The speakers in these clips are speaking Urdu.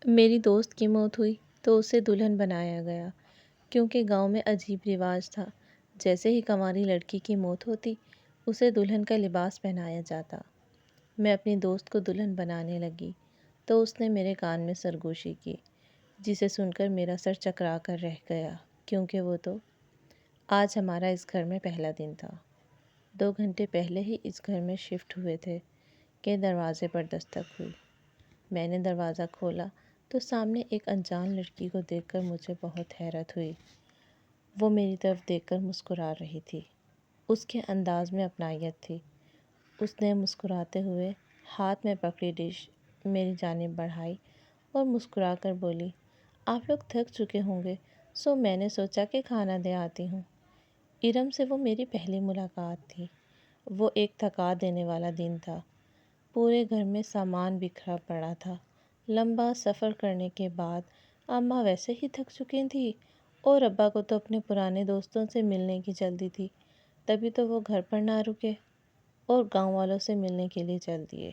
میری دوست کی موت ہوئی تو اسے دلہن بنایا گیا کیونکہ گاؤں میں عجیب رواج تھا۔ جیسے ہی کنواری لڑکی کی موت ہوتی اسے دلہن کا لباس پہنایا جاتا۔ میں اپنی دوست کو دلہن بنانے لگی تو اس نے میرے کان میں سرگوشی کی، جسے سن کر میرا سر چکرا کر رہ گیا کیونکہ وہ تو آج ہمارا اس گھر میں پہلا دن تھا۔ 2 گھنٹے پہلے ہی اس گھر میں شفٹ ہوئے تھے کہ دروازے پر دستک ہوئی۔ میں نے دروازہ کھولا تو سامنے ایک انجان لڑکی کو دیکھ کر مجھے بہت حیرت ہوئی۔ وہ میری طرف دیکھ کر مسکرا رہی تھی۔ اس کے انداز میں اپنائیت تھی۔ اس نے مسکراتے ہوئے ہاتھ میں پکڑی ڈش میری جانب بڑھائی اور مسکرا کر بولی، آپ لوگ تھک چکے ہوں گے، سو میں نے سوچا کہ کھانا دے آتی ہوں۔ ارم سے وہ میری پہلی ملاقات تھی۔ وہ ایک تھکا دینے والا دن تھا۔ پورے گھر میں سامان بکھرا پڑا تھا۔ لمبا سفر کرنے کے بعد اماں ویسے ہی تھک چکی تھی اور ابا کو تو اپنے پرانے دوستوں سے ملنے کی جلدی تھی، تبھی تو وہ گھر پر نہ رکے اور گاؤں والوں سے ملنے کے لیے چل دیے۔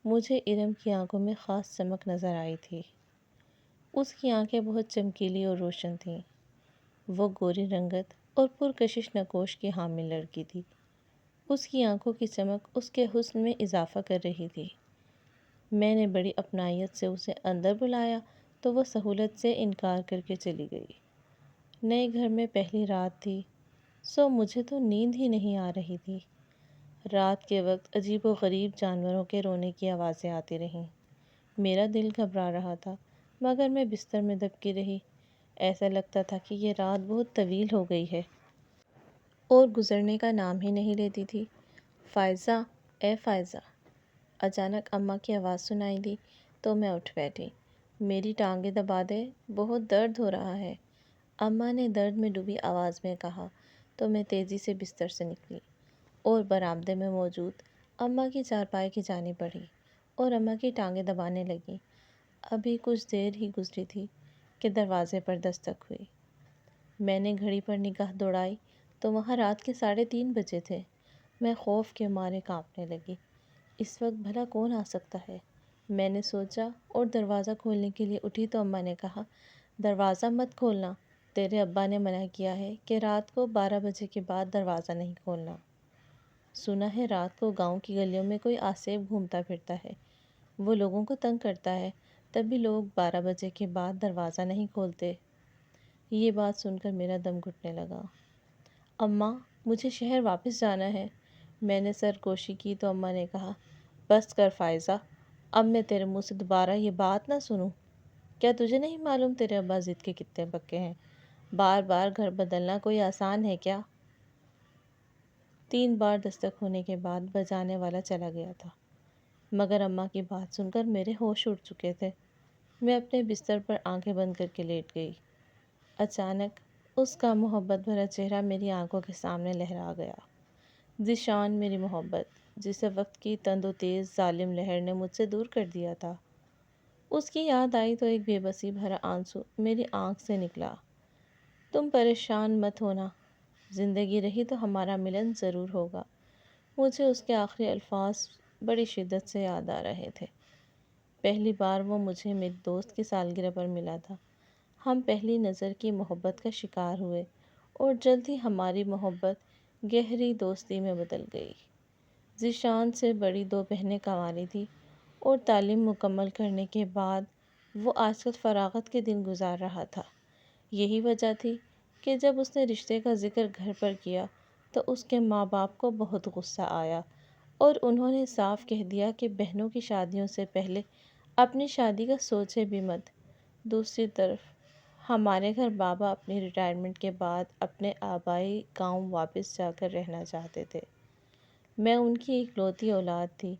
مجھے ارم کی آنکھوں میں خاص چمک نظر آئی تھی۔ اس کی آنکھیں بہت چمکیلی اور روشن تھیں۔ وہ گوری رنگت اور پرکشش نقوش کی حامل لڑکی تھی۔ اس کی آنکھوں کی چمک اس کے حسن میں اضافہ کر رہی تھی۔ میں نے بڑی اپنائیت سے اسے اندر بلایا تو وہ سہولت سے انکار کر کے چلی گئی۔ نئے گھر میں پہلی رات تھی، سو مجھے تو نیند ہی نہیں آ رہی تھی۔ رات کے وقت عجیب و غریب جانوروں کے رونے کی آوازیں آتی رہیں۔ میرا دل گھبرا رہا تھا مگر میں بستر میں دبکی رہی۔ ایسا لگتا تھا کہ یہ رات بہت طویل ہو گئی ہے اور گزرنے کا نام ہی نہیں لیتی تھی۔ فائزہ، اے فائزہ! اچانک اماں کی آواز سنائی دی تو میں اٹھ بیٹھی۔ میری ٹانگیں دبا دے، بہت درد ہو رہا ہے، اماں نے درد میں ڈوبی آواز میں کہا تو میں تیزی سے بستر سے نکلی اور برآمدے میں موجود اماں کی چارپائی کی جانب بڑھی اور اماں کی ٹانگیں دبانے لگی۔ ابھی کچھ دیر ہی گزری تھی کہ دروازے پر دستک ہوئی۔ میں نے گھڑی پر نگاہ دوڑائی تو وہاں رات کے 3:30 بجے تھے۔ میں خوف کے مارے کانپنے لگی۔ اس وقت بھلا کون آ سکتا ہے؟ میں نے سوچا اور دروازہ کھولنے کے لیے اٹھی تو اماں نے کہا، دروازہ مت کھولنا، تیرے ابا نے منع کیا ہے کہ رات کو 12 بجے کے بعد دروازہ نہیں کھولنا۔ سنا ہے رات کو گاؤں کی گلیوں میں کوئی آسیب گھومتا پھرتا ہے، وہ لوگوں کو تنگ کرتا ہے، تب بھی لوگ 12 بجے کے بعد دروازہ نہیں کھولتے۔ یہ بات سن کر میرا دم گھٹنے لگا۔ اماں، مجھے شہر واپس جانا ہے۔ میں نے سرگوشی کی تو اماں نے کہا، بس کر فائزہ، اب میں تیرے منہ سے دوبارہ یہ بات نہ سنوں۔ کیا تجھے نہیں معلوم تیرے ابا ضد کے کتنے پکے ہیں؟ بار بار گھر بدلنا کوئی آسان ہے کیا؟ 3 بار دستک ہونے کے بعد بجانے والا چلا گیا تھا، مگر اماں کی بات سن کر میرے ہوش اڑ چکے تھے۔ میں اپنے بستر پر آنکھیں بند کر کے لیٹ گئی۔ اچانک اس کا محبت بھرا چہرہ میری آنکھوں کے سامنے لہرا گیا۔ ذیشان، میری محبت، جسے وقت کی تند و تیز ظالم لہر نے مجھ سے دور کر دیا تھا۔ اس کی یاد آئی تو ایک بے بسی بھرا آنسو میری آنکھ سے نکلا۔ تم پریشان مت ہونا، زندگی رہی تو ہمارا ملن ضرور ہوگا۔ مجھے اس کے آخری الفاظ بڑی شدت سے یاد آ رہے تھے۔ پہلی بار وہ مجھے میری دوست کی سالگرہ پر ملا تھا۔ ہم پہلی نظر کی محبت کا شکار ہوئے اور جلد ہی ہماری محبت گہری دوستی میں بدل گئی۔ ذیشان سے بڑی 2 بہنیں کنواری تھیں اور تعلیم مکمل کرنے کے بعد وہ آج کل فراغت کے دن گزار رہا تھا۔ یہی وجہ تھی کہ جب اس نے رشتے کا ذکر گھر پر کیا تو اس کے ماں باپ کو بہت غصہ آیا اور انہوں نے صاف کہہ دیا کہ بہنوں کی شادیوں سے پہلے اپنی شادی کا سوچے بھی مت۔ دوسری طرف ہمارے گھر بابا اپنی ریٹائرمنٹ کے بعد اپنے آبائی گاؤں واپس جا کر رہنا چاہتے تھے۔ میں ان کی اکلوتی اولاد تھی،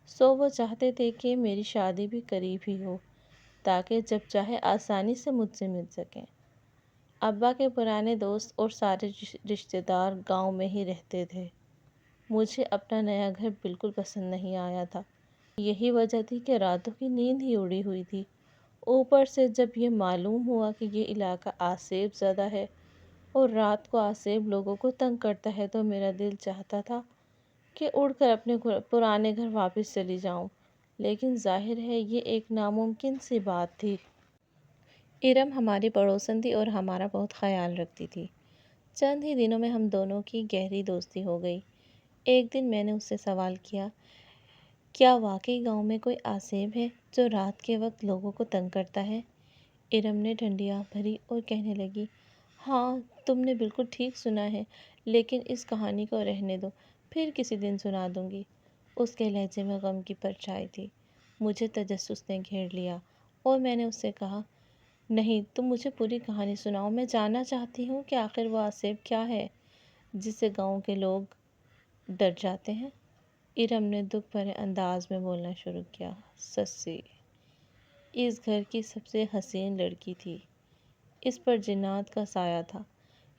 سو وہ چاہتے تھے کہ میری شادی بھی قریب ہی ہو تاکہ جب چاہے آسانی سے مجھ سے مل سکیں۔ ابا کے پرانے دوست اور سارے رشتے دار گاؤں میں ہی رہتے تھے۔ مجھے اپنا نیا گھر بالکل پسند نہیں آیا تھا۔ یہی وجہ تھی کہ راتوں کی نیند ہی اڑی ہوئی تھی۔ اوپر سے جب یہ معلوم ہوا کہ یہ علاقہ آسیب زدہ ہے اور رات کو آسیب لوگوں کو تنگ کرتا ہے تو میرا دل چاہتا تھا کہ اڑ کر اپنے پرانے گھر واپس چلی جاؤں، لیکن ظاہر ہے یہ ایک ناممکن سی بات تھی۔ ارم ہماری پڑوسن تھی اور ہمارا بہت خیال رکھتی تھی۔ چند ہی دنوں میں ہم دونوں کی گہری دوستی ہو گئی۔ ایک دن میں نے اس سے سوال کیا، کیا واقعی گاؤں میں کوئی آسیب ہے جو رات کے وقت لوگوں کو تنگ کرتا ہے؟ ارم نے ڈھنڈیاں بھری اور کہنے لگی، ہاں تم نے بالکل ٹھیک سنا ہے، لیکن اس کہانی کو رہنے دو، پھر کسی دن سنا دوں گی۔ اس کے لہجے میں غم کی پرچھائی تھی۔ مجھے تجسس نے گھیر لیا اور میں نے اس سے کہا، نہیں تم مجھے پوری کہانی سناؤ، میں جاننا چاہتی ہوں کہ آخر وہ آسیب کیا ہے جس سے گاؤں کے لوگ ڈر جاتے ہیں۔ ارم نے دکھ بھرے انداز میں بولنا شروع کیا، سسی اس گھر کی سب سے حسین لڑکی تھی، اس پر جنات کا سایہ تھا۔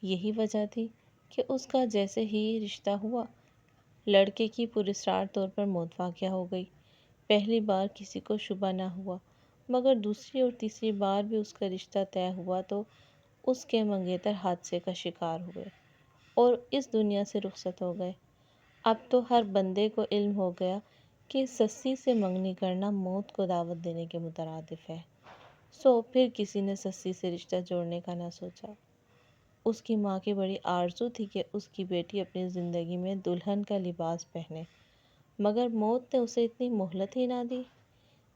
یہی وجہ تھی کہ اس کا جیسے ہی رشتہ ہوا، لڑکے کی پراسرار طور پر موت واقع ہو گئی۔ پہلی بار کسی کو شبہ نہ ہوا، مگر دوسری اور تیسری بار بھی اس کا رشتہ طے ہوا تو اس کے منگیتر حادثے کا شکار ہوئے اور اس دنیا سے رخصت ہو گئے۔ اب تو ہر بندے کو علم ہو گیا کہ سسی سے منگنی کرنا موت کو دعوت دینے کے مترادف ہے۔ سو پھر کسی نے سسی سے رشتہ جوڑنے کا نہ سوچا۔ اس کی ماں کی بڑی آرزو تھی کہ اس کی بیٹی اپنی زندگی میں دلہن کا لباس پہنے، مگر موت نے اسے اتنی مہلت ہی نہ دی۔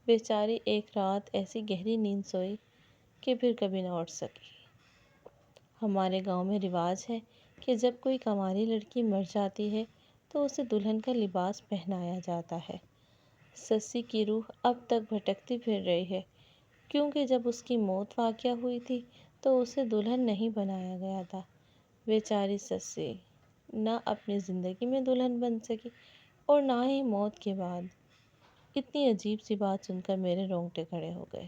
بیچاری ایک رات ایسی گہری نیند سوئی کہ پھر کبھی نہ اٹھ سکی۔ ہمارے گاؤں میں رواج ہے کہ جب کوئی کنواری لڑکی مر جاتی ہے تو اسے دلہن کا لباس پہنایا جاتا ہے۔ سسی کی روح اب تک بھٹکتی پھر رہی ہے، کیونکہ جب اس کی موت واقع ہوئی تھی تو اسے دلہن نہیں بنایا گیا تھا۔ بیچاری سسی نہ اپنی زندگی میں دلہن بن سکی اور نہ ہی موت کے بعد۔ اتنی عجیب سی بات سن کر میرے رونگٹے کھڑے ہو گئے۔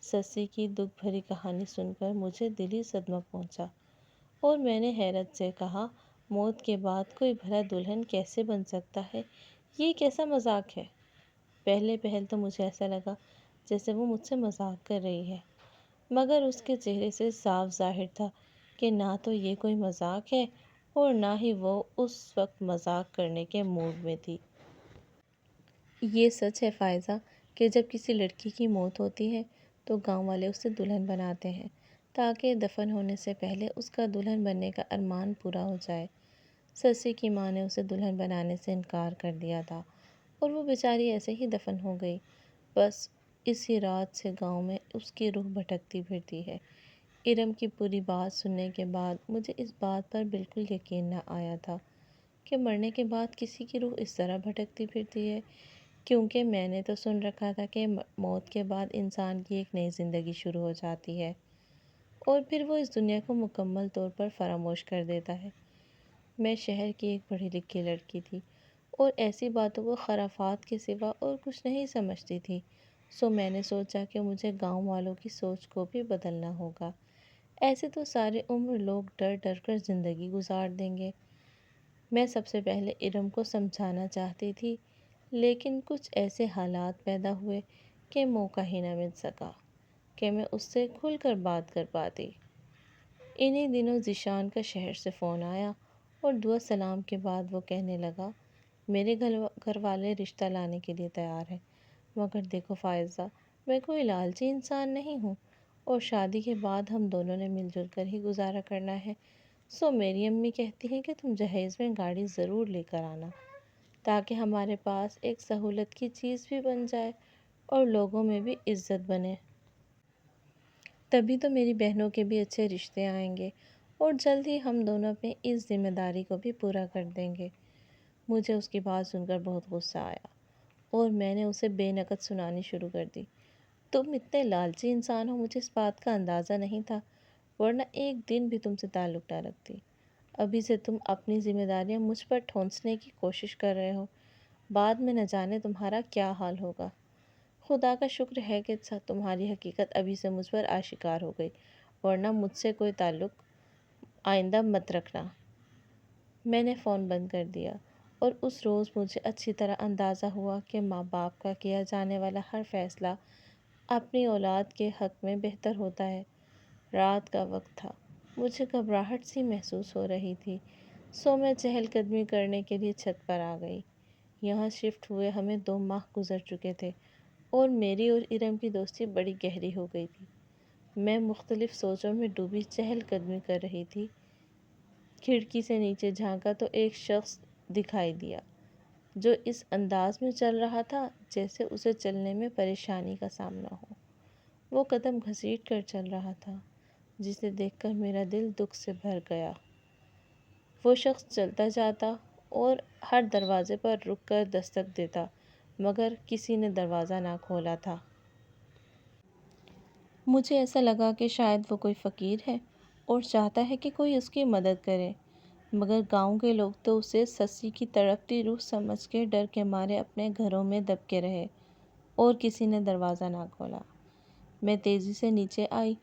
سسی کی دکھ بھری کہانی سن کر مجھے دلی صدمہ پہنچا اور میں نے حیرت سے کہا، موت کے بعد کوئی بھلا دلہن کیسے بن سکتا ہے؟ یہ کیسا مذاق ہے؟ پہل تو مجھے ایسا لگا جیسے وہ مجھ سے مذاق کر رہی ہے، مگر اس کے چہرے سے صاف ظاہر تھا کہ نہ تو یہ کوئی مذاق ہے اور نہ ہی وہ اس وقت مذاق کرنے کے موڈ میں تھی۔ یہ سچ ہے فائزہ کہ جب کسی لڑکی کی موت ہوتی ہے تو گاؤں والے اسے دلہن بناتے ہیں تاکہ دفن ہونے سے پہلے اس کا دلہن بننے کا ارمان پورا ہو جائے۔ سسی کی ماں نے اسے دلہن بنانے سے انکار کر دیا تھا اور وہ بیچاری ایسے ہی دفن ہو گئی۔ بس اسی رات سے گاؤں میں اس کی روح بھٹکتی پھرتی ہے۔ ارم کی پوری بات سننے کے بعد مجھے اس بات پر بالکل یقین نہ آیا تھا کہ مرنے کے بعد کسی کی روح اس طرح بھٹکتی پھرتی ہے، کیونکہ میں نے تو سن رکھا تھا کہ موت کے بعد انسان کی ایک نئی زندگی شروع ہو جاتی ہے اور پھر وہ اس دنیا کو مکمل طور پر فراموش کر دیتا ہے۔ میں شہر کی ایک پڑھی لکھی لڑکی تھی اور ایسی باتوں کو خرافات کے سوا اور کچھ نہیں سمجھتی تھی، سو میں نے سوچا کہ مجھے گاؤں والوں کی سوچ کو بھی بدلنا ہوگا۔ ایسے تو سارے عمر لوگ ڈر ڈر کر زندگی گزار دیں گے۔ میں سب سے پہلے ارم کو سمجھانا چاہتی تھی، لیکن کچھ ایسے حالات پیدا ہوئے کہ موقع ہی نہ مل سکا کہ میں اس سے کھل کر بات کر پاتی۔ انہی دنوں ذیشان کا شہر سے فون آیا اور دعا سلام کے بعد وہ کہنے لگا، میرے گھر والے رشتہ لانے کے لیے تیار ہیں، مگر دیکھو فائزہ، میں کوئی لالچی انسان نہیں ہوں اور شادی کے بعد ہم دونوں نے مل جل کر ہی گزارا کرنا ہے، سو میری امی کہتی ہیں کہ تم جہیز میں گاڑی ضرور لے کر آنا تاکہ ہمارے پاس ایک سہولت کی چیز بھی بن جائے اور لوگوں میں بھی عزت بنے۔ تبھی تو میری بہنوں کے بھی اچھے رشتے آئیں گے اور جلد ہی ہم دونوں اپنی اس ذمہ داری کو بھی پورا کر دیں گے۔ مجھے اس کی بات سن کر بہت غصہ آیا اور میں نے اسے بے نقد سنانی شروع کر دی۔ تم اتنے لالچی انسان ہو، مجھے اس بات کا اندازہ نہیں تھا، ورنہ ایک دن بھی تم سے تعلق نہ رکھتی۔ ابھی سے تم اپنی ذمہ داریاں مجھ پر ٹھونسنے کی کوشش کر رہے ہو، بعد میں نہ جانے تمہارا کیا حال ہوگا۔ خدا کا شکر ہے کہ تمہاری حقیقت ابھی سے مجھ پر آشکار ہو گئی، ورنہ مجھ سے کوئی تعلق آئندہ مت رکھنا۔ میں نے فون بند کر دیا اور اس روز مجھے اچھی طرح اندازہ ہوا کہ ماں باپ کا کیا جانے والا ہر فیصلہ اپنی اولاد کے حق میں بہتر ہوتا ہے۔ رات کا وقت تھا، مجھے گھبراہٹ سی محسوس ہو رہی تھی، سو میں چہل قدمی کرنے کے لیے چھت پر آ گئی۔ یہاں شفٹ ہوئے ہمیں 2 ماہ گزر چکے تھے اور میری اور ارم کی دوستی بڑی گہری ہو گئی تھی۔ میں مختلف سوچوں میں ڈوبی چہل قدمی کر رہی تھی۔ کھڑکی سے نیچے جھانکا تو ایک شخص دکھائی دیا جو اس انداز میں چل رہا تھا جیسے اسے چلنے میں پریشانی کا سامنا ہو۔ وہ قدم گھسیٹ کر چل رہا تھا جسے دیکھ کر میرا دل دکھ سے بھر گیا۔ وہ شخص چلتا جاتا اور ہر دروازے پر رک کر دستک دیتا مگر کسی نے دروازہ نہ کھولا تھا۔ مجھے ایسا لگا کہ شاید وہ کوئی فقیر ہے اور چاہتا ہے کہ کوئی اس کی مدد کرے، مگر گاؤں کے لوگ تو اسے سسی کی تڑپتی روح سمجھ کے ڈر کے مارے اپنے گھروں میں دبکے رہے اور کسی نے دروازہ نہ کھولا۔ میں تیزی سے نیچے آئی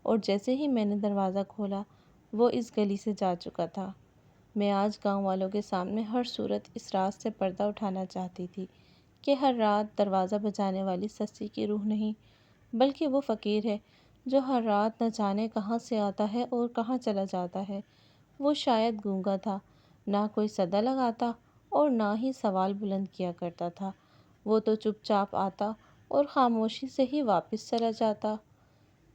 اور جیسے ہی میں نے دروازہ کھولا وہ اس گلی سے جا چکا تھا۔ میں آج گاؤں والوں کے سامنے ہر صورت اس راز سے پردہ اٹھانا چاہتی تھی کہ ہر رات دروازہ بجانے والی سسی کی روح نہیں بلکہ وہ فقیر ہے جو ہر رات نہ جانے کہاں سے آتا ہے اور کہاں چلا جاتا ہے۔ وہ شاید گونگا تھا، نہ کوئی صدا لگاتا اور نہ ہی سوال بلند کیا کرتا تھا۔ وہ تو چپ چاپ آتا اور خاموشی سے ہی واپس چلا جاتا۔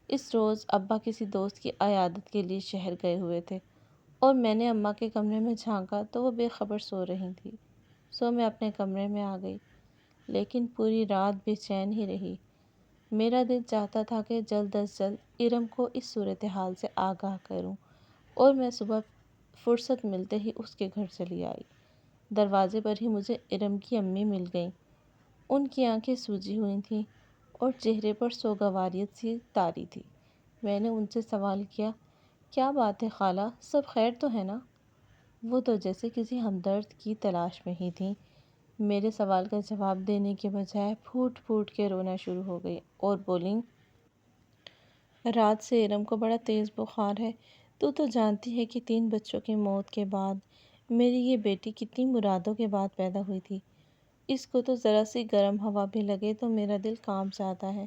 اس روز ابا کسی دوست کی عیادت کے لیے شہر گئے ہوئے تھے اور میں نے اماں کے کمرے میں جھانکا تو وہ بے خبر سو رہی تھی۔ سو میں اپنے کمرے میں آ گئی لیکن پوری رات بے چین ہی رہی۔ میرا دل چاہتا تھا کہ جلد از جلد ارم کو اس صورتحال سے آگاہ کروں اور میں صبح فرصت ملتے ہی اس کے گھر چلی آئی۔ دروازے پر ہی مجھے ارم کی امی مل گئیں۔ ان کی آنکھیں سوجی ہوئی تھیں اور چہرے پر سوگواریت سی طاری تھی۔ میں نے ان سے سوال کیا، کیا بات ہے خالہ، سب خیر تو ہے نا؟ وہ تو جیسے کسی ہمدرد کی تلاش میں ہی تھیں۔ میرے سوال کا جواب دینے کے بجائے پھوٹ پھوٹ کے رونا شروع ہو گئی اور بولیں، رات سے ارم کو بڑا تیز بخار ہے۔ تو جانتی ہے کہ 3 بچوں کی موت کے بعد میری یہ بیٹی کتنی مرادوں کے بعد پیدا ہوئی تھی۔ اس کو تو ذرا سی گرم ہوا بھی لگے تو میرا دل کانپ جاتا ہے،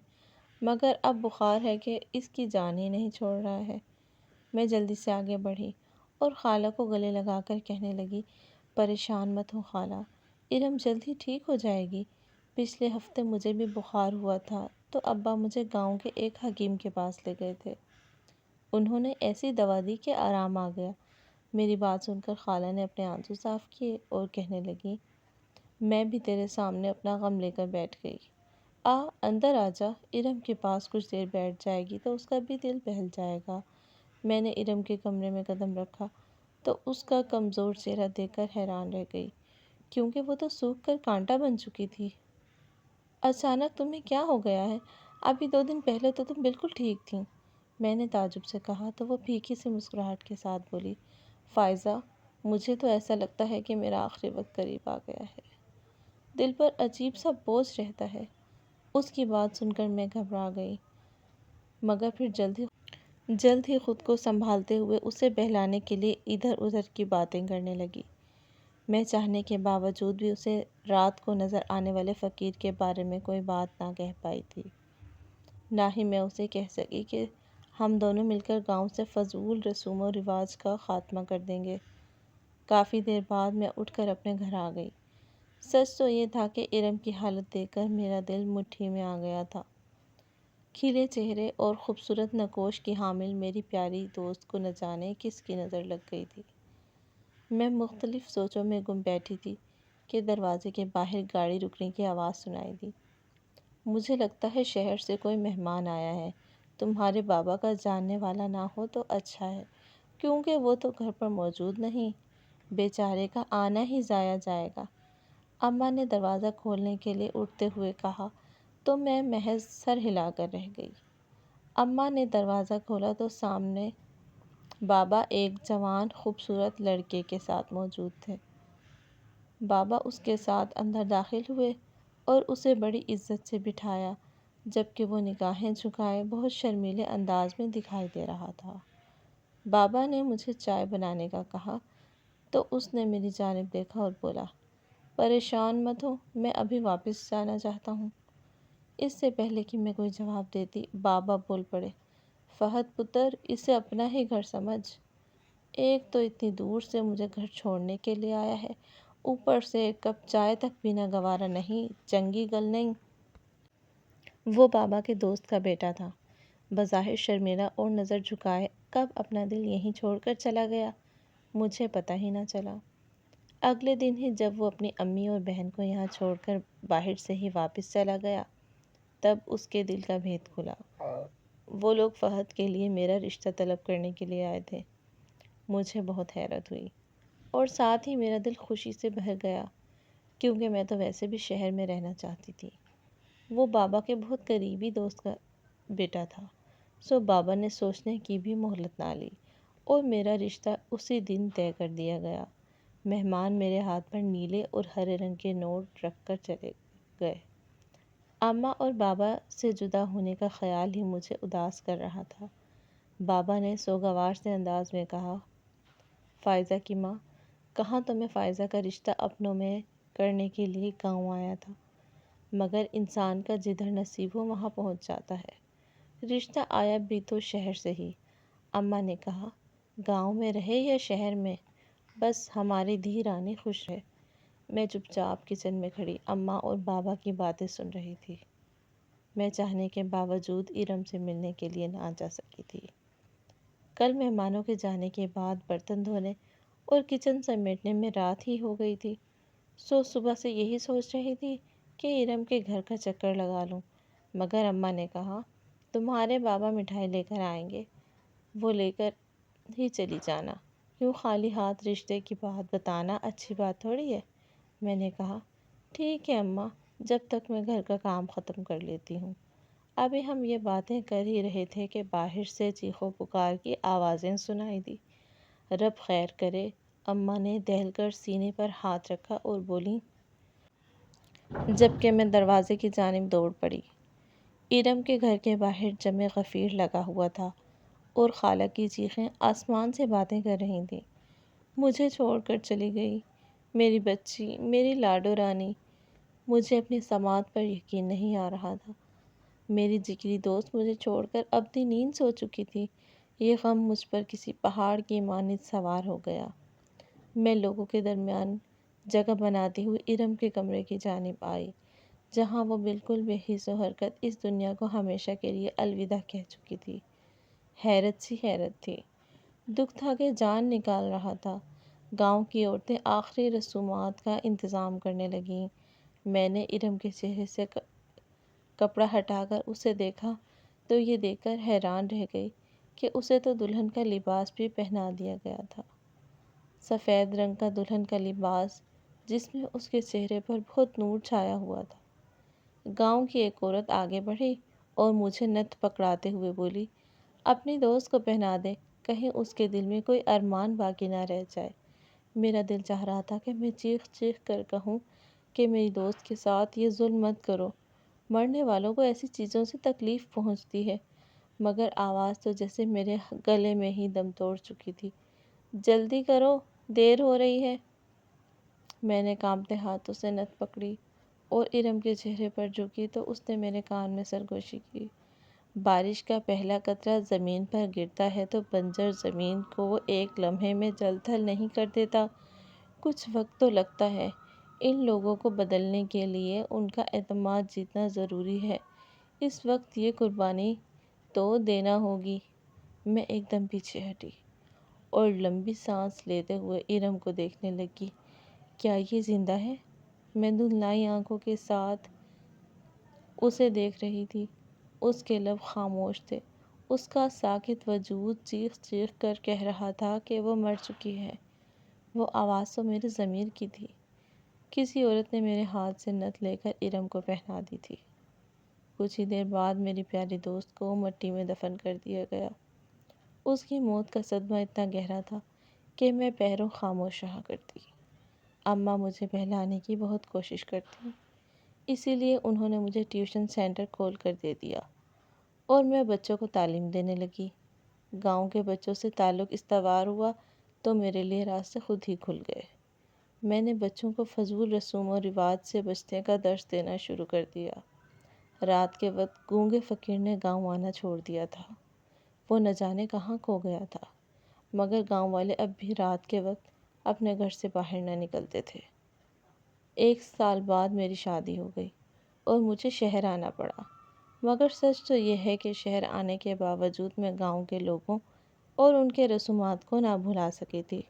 مگر اب بخار ہے کہ اس کی جان ہی نہیں چھوڑ رہا ہے۔ میں جلدی سے آگے بڑھی اور خالہ کو گلے لگا کر کہنے لگی، پریشان مت ہو خالہ، ارم جلد ہی ٹھیک ہو جائے گی۔ پچھلے ہفتے مجھے بھی بخار ہوا تھا تو ابا مجھے گاؤں کے ایک حکیم کے پاس لے گئے تھے۔ انہوں نے ایسی دوا دی کہ آرام آ گیا۔ میری بات سن کر خالہ نے اپنے آنسو صاف کیے اور کہنے لگی، میں بھی تیرے سامنے اپنا غم لے کر بیٹھ گئی۔ اندر آ جا، ارم کے پاس کچھ دیر بیٹھ جائے گی تو اس کا بھی دل بہل جائے گا۔ میں نے ارم کے کمرے میں قدم رکھا تو اس کا کمزور چہرہ دیکھ کر حیران رہ گئی کیونکہ وہ تو سوکھ کر کانٹا بن چکی تھی۔ اچانک تمہیں کیا ہو گیا ہے؟ ابھی 2 دن پہلے تو تم بالکل ٹھیک تھیں۔ میں نے تعجب سے کہا تو وہ پھیکی سی مسکراہٹ کے ساتھ بولی، فائزہ، مجھے تو ایسا لگتا ہے کہ میرا آخری وقت قریب آ گیا ہے۔ دل پر عجیب سا بوجھ رہتا ہے۔ اس کی بات سن کر میں گھبرا گئی مگر پھر جلد ہی خود کو سنبھالتے ہوئے اسے بہلانے کے لیے ادھر ادھر کی باتیں کرنے لگی۔ میں چاہنے کے باوجود بھی اسے رات کو نظر آنے والے فقیر کے بارے میں کوئی بات نہ کہہ پائی تھی۔ نہ ہی میں اسے کہہ سکی کہ ہم دونوں مل کر گاؤں سے فضول رسوم و رواج کا خاتمہ کر دیں گے۔ کافی دیر بعد میں اٹھ کر اپنے گھر آ گئی۔ سچ تو یہ تھا کہ ارم کی حالت دیکھ کر میرا دل مٹھی میں آ گیا تھا۔ کھلے چہرے اور خوبصورت نقوش کی حامل میری پیاری دوست کو نہ جانے کس کی نظر لگ گئی تھی۔ میں مختلف سوچوں میں گم بیٹھی تھی کہ دروازے کے باہر گاڑی رکنے کی آواز سنائی دی۔ مجھے لگتا ہے شہر سے کوئی مہمان آیا ہے، تمہارے بابا کا جاننے والا نہ ہو تو اچھا ہے کیونکہ وہ تو گھر پر موجود نہیں، بیچارے کا آنا ہی ضائع جائے گا۔ اماں نے دروازہ کھولنے کے لیے اٹھتے ہوئے کہا تو میں محض سر ہلا کر رہ گئی۔ اماں نے دروازہ کھولا تو سامنے بابا ایک جوان خوبصورت لڑکے کے ساتھ موجود تھے۔ بابا اس کے ساتھ اندر داخل ہوئے اور اسے بڑی عزت سے بٹھایا جبکہ وہ نگاہیں جھکائے بہت شرمیلے انداز میں دکھائی دے رہا تھا۔ بابا نے مجھے چائے بنانے کا کہا تو اس نے میری جانب دیکھا اور بولا، پریشان مت ہو، میں ابھی واپس جانا چاہتا ہوں۔ اس سے پہلے کہ میں کوئی جواب دیتی بابا بول پڑے، فہد پتر، اسے اپنا ہی گھر سمجھ۔ ایک تو اتنی دور سے مجھے گھر چھوڑنے کے لیے آیا ہے اوپر سے ایک کپ چائے تک پینا گوارا نہیں، چنگی گل نہیں۔ وہ بابا کے دوست کا بیٹا تھا، بظاہر شرمیلا اور نظر جھکائے کب اپنا دل یہیں چھوڑ کر چلا گیا مجھے پتہ ہی نہ چلا۔ اگلے دن ہی جب وہ اپنی امی اور بہن کو یہاں چھوڑ کر باہر سے ہی واپس چلا گیا، تب اس کے دل کا بھید کھلا۔ وہ لوگ فہد کے لیے میرا رشتہ طلب کرنے کے لیے آئے تھے۔ مجھے بہت حیرت ہوئی اور ساتھ ہی میرا دل خوشی سے بھر گیا، کیونکہ میں تو ویسے بھی شہر میں رہنا چاہتی تھی۔ وہ بابا کے بہت قریبی دوست کا بیٹا تھا، سو بابا نے سوچنے کی بھی مہلت نہ لی اور میرا رشتہ اسی دن طے کر دیا گیا۔ مہمان میرے ہاتھ پر نیلے اور ہرے رنگ کے نوٹ رکھ کر چلے گئے۔ اماں اور بابا سے جدا ہونے کا خیال ہی مجھے اداس کر رہا تھا۔ بابا نے سوگوار سے انداز میں کہا، فائزہ کی ماں، کہاں تو میں فائزہ کا رشتہ اپنوں میں کرنے کے لیے گاؤں آیا تھا، مگر انسان کا جدھر نصیب ہو وہاں پہنچ جاتا ہے۔ رشتہ آیا بھی تو شہر سے ہی۔ اماں نے کہا، گاؤں میں رہے یا شہر میں، بس ہماری دھی رانی خوش ہے۔ میں چپ چاپ کچن میں کھڑی اماں اور بابا کی باتیں سن رہی تھی۔ میں چاہنے کے باوجود ارم سے ملنے کے لیے نہ جا سکی تھی۔ کل مہمانوں کے جانے کے بعد برتن دھونے اور کچن سمیٹنے میں رات ہی ہو گئی تھی، سو صبح سے یہی سوچ رہی تھی کہ ارم کے گھر کا چکر لگا لوں، مگر اماں نے کہا، تمہارے بابا مٹھائی لے کر آئیں گے، وہ لے کر ہی چلی جانا، یوں خالی ہاتھ رشتے کی بات بتانا اچھی بات تھوڑی ہے۔ میں نے کہا، ٹھیک ہے اماں، جب تک میں گھر کا کام ختم کر لیتی ہوں۔ ابھی ہم یہ باتیں کر ہی رہے تھے کہ باہر سے چیخو پکار کی آوازیں سنائی دی۔ رب خیر کرے، اماں نے دہل کر سینے پر ہاتھ رکھا اور بولی، جبکہ میں دروازے کی جانب دوڑ پڑی۔ ارم کے گھر کے باہر جمع غفیر لگا ہوا تھا اور خالہ کی چیخیں آسمان سے باتیں کر رہی تھیں۔ مجھے چھوڑ کر چلی گئی، میری بچی، میری لاڈو رانی۔ مجھے اپنی سماعت پر یقین نہیں آ رہا تھا۔ میری جگری دوست مجھے چھوڑ کر اپنی نیند سو چکی تھی۔ یہ غم مجھ پر کسی پہاڑ کی مانند سوار ہو گیا۔ میں لوگوں کے درمیان جگہ بناتی ہوئی ارم کے کمرے کی جانب آئی، جہاں وہ بالکل بے حس و حرکت اس دنیا کو ہمیشہ کے لیے الوداع کہہ چکی تھی۔ حیرت سی حیرت تھی، دکھ تھا کہ جان نکال رہا تھا۔ گاؤں کی عورتیں آخری رسومات کا انتظام کرنے لگیں۔ میں نے ارم کے چہرے سے کپڑا ہٹا کر اسے دیکھا تو یہ دیکھ کر حیران رہ گئی کہ اسے تو دلہن کا لباس بھی پہنا دیا گیا تھا، سفید رنگ کا دلہن کا لباس جس میں اس کے چہرے پر بہت نور چھایا ہوا تھا۔ گاؤں کی ایک عورت آگے بڑھی اور مجھے نتھ پکڑاتے ہوئے بولی، اپنی دوست کو پہنا دے، کہیں اس کے دل میں کوئی ارمان باقی نہ رہ جائے۔ میرا دل چاہ رہا تھا کہ میں چیخ چیخ کر کہوں کہ میری دوست کے ساتھ یہ ظلم مت کرو، مرنے والوں کو ایسی چیزوں سے تکلیف پہنچتی ہے، مگر آواز تو جیسے میرے گلے میں ہی دم توڑ چکی تھی، جلدی کرو، دیر ہو رہی ہے۔ میں نے کانپتے ہاتھوں سے نتھ پکڑی اور ارم کے چہرے پر جھکی تو اس نے میرے کان میں سرگوشی کی، بارش کا پہلا قطرہ زمین پر گرتا ہے تو بنجر زمین کو وہ ایک لمحے میں جل تھل نہیں کر دیتا، کچھ وقت تو لگتا ہے۔ ان لوگوں کو بدلنے کے لیے ان کا اعتماد جیتنا ضروری ہے، اس وقت یہ قربانی تو دینا ہوگی۔ میں ایک دم پیچھے ہٹی اور لمبی سانس لیتے ہوئے ارم کو دیکھنے لگی۔ کیا یہ زندہ ہے؟ میں دھندلائی آنکھوں کے ساتھ اسے دیکھ رہی تھی۔ اس کے لب خاموش تھے، اس کا ساکت وجود چیخ چیخ کر کہہ رہا تھا کہ وہ مر چکی ہے۔ وہ آواز تو میرے ضمیر کی تھی۔ کسی عورت نے میرے ہاتھ سے نتھ لے کر ارم کو پہنا دی تھی۔ کچھ ہی دیر بعد میری پیاری دوست کو مٹی میں دفن کر دیا گیا۔ اس کی موت کا صدمہ اتنا گہرا تھا کہ میں پیروں خاموش رہا کرتی۔ اماں مجھے بہلانے کی بہت کوشش کرتی، اسی لیے انہوں نے مجھے ٹیوشن سینٹر کھول کر دے دیا اور میں بچوں کو تعلیم دینے لگی۔ گاؤں کے بچوں سے تعلق استوار ہوا تو میرے لیے راستے خود ہی کھل گئے۔ میں نے بچوں کو فضول رسوم و رواج سے بچنے کا درس دینا شروع کر دیا۔ رات کے وقت گونگے فقیر نے گاؤں آنا چھوڑ دیا تھا، وہ نہ جانے کہاں کھو گیا تھا، مگر گاؤں والے اب بھی رات کے وقت اپنے گھر سے باہر نہ نکلتے تھے۔ 1 سال بعد میری شادی ہو گئی اور مجھے شہر آنا پڑا، مگر سچ تو یہ ہے کہ شہر آنے کے باوجود میں گاؤں کے لوگوں اور ان کے رسومات کو نہ بھلا سکی تھی۔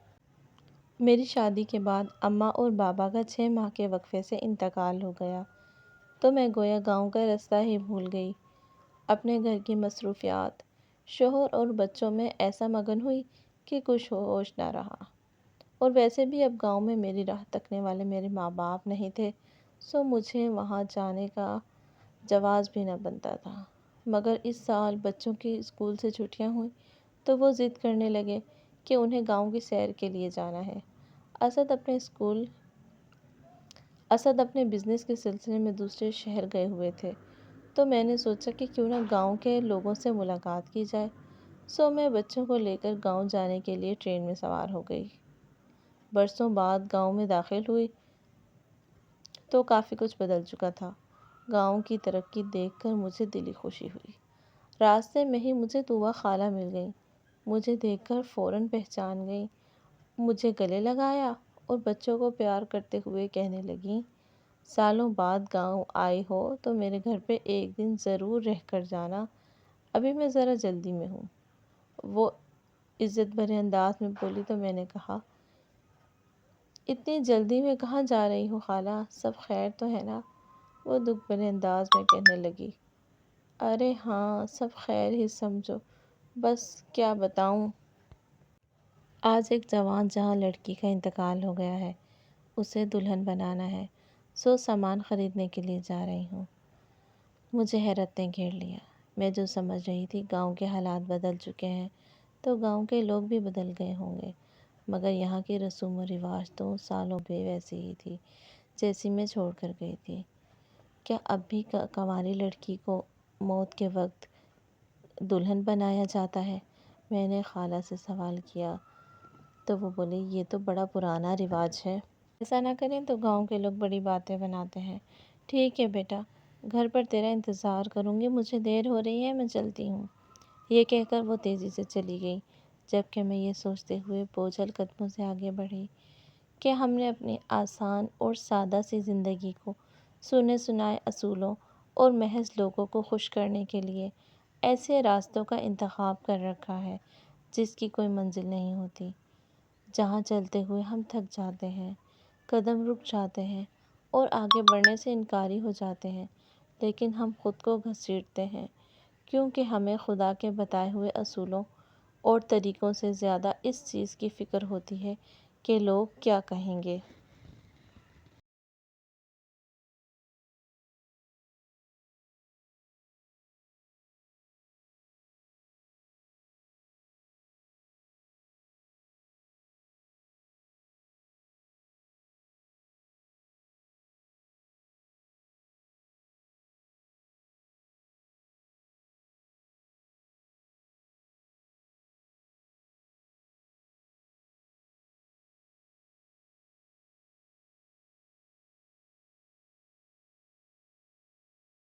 میری شادی کے بعد اماں اور بابا کا 6 ماہ کے وقفے سے انتقال ہو گیا تو میں گویا گاؤں کا رستہ ہی بھول گئی۔ اپنے گھر کی مصروفیات، شوہر اور بچوں میں ایسا مگن ہوئی کہ کچھ ہوش نہ رہا۔ اور ویسے بھی اب گاؤں میں میری راہ تکنے والے میرے ماں باپ نہیں تھے، سو مجھے وہاں جانے کا جواز بھی نہ بنتا تھا۔ مگر اس سال بچوں کی اسکول سے چھٹیاں ہوئیں تو وہ ضد کرنے لگے کہ انہیں گاؤں کی سیر کے لیے جانا ہے۔ اسد اپنے بزنس کے سلسلے میں دوسرے شہر گئے ہوئے تھے، تو میں نے سوچا کہ کیوں نہ گاؤں کے لوگوں سے ملاقات کی جائے۔ سو میں بچوں کو لے کر گاؤں جانے کے لیے ٹرین میں سوار ہو گئی۔ برسوں بعد گاؤں میں داخل ہوئی تو کافی کچھ بدل چکا تھا۔ گاؤں کی ترقی دیکھ کر مجھے دلی خوشی ہوئی۔ راستے میں ہی مجھے طوبیٰ خالہ مل گئیں۔ مجھے دیکھ کر فوراً پہچان گئیں، مجھے گلے لگایا اور بچوں کو پیار کرتے ہوئے کہنے لگیں، سالوں بعد گاؤں آئی ہو تو میرے گھر پہ ایک دن ضرور رہ کر جانا، ابھی میں ذرا جلدی میں ہوں۔ وہ عزت بھرے انداز میں بولی تو میں نے کہا، اتنی جلدی میں کہاں جا رہی ہو خالہ، سب خیر تو ہے نا؟ وہ دکھ بھرے انداز میں کہنے لگی، ارے ہاں سب خیر ہی سمجھو، بس کیا بتاؤں۔ آج ایک جوان جہاں لڑکی کا انتقال ہو گیا ہے، اسے دلہن بنانا ہے، سو سامان خریدنے کے لیے جا رہی ہوں۔ مجھے حیرت نے گھیر لیا۔ میں جو سمجھ رہی تھی گاؤں کے حالات بدل چکے ہیں تو گاؤں کے لوگ بھی بدل گئے ہوں گے، مگر یہاں کی رسوم و رواج تو سالوں پہ ویسی ہی تھی جیسی میں چھوڑ کر گئی تھی۔ کیا اب بھی کنواری لڑکی کو موت کے وقت دلہن بنایا جاتا ہے؟ میں نے خالہ سے سوال کیا تو وہ بولے، یہ تو بڑا پرانا رواج ہے، ایسا نہ کریں تو گاؤں کے لوگ بڑی باتیں بناتے ہیں۔ ٹھیک ہے بیٹا، گھر پر تیرا انتظار کروں گی، مجھے دیر ہو رہی ہے، میں چلتی ہوں۔ یہ کہہ کر وہ تیزی سے چلی گئی، جبکہ میں یہ سوچتے ہوئے بوجھل قدموں سے آگے بڑھی کہ ہم نے اپنی آسان اور سادہ سی زندگی کو سنے سنائے اصولوں اور محض لوگوں کو خوش کرنے کے لیے ایسے راستوں کا انتخاب کر رکھا ہے جس کی کوئی منزل نہیں ہوتی، جہاں چلتے ہوئے ہم تھک جاتے ہیں، قدم رک جاتے ہیں اور آگے بڑھنے سے انکاری ہو جاتے ہیں، لیکن ہم خود کو گھسیٹتے ہیں کیونکہ ہمیں خدا کے بتائے ہوئے اصولوں اور طریقوں سے زیادہ اس چیز کی فکر ہوتی ہے کہ لوگ کیا کہیں گے۔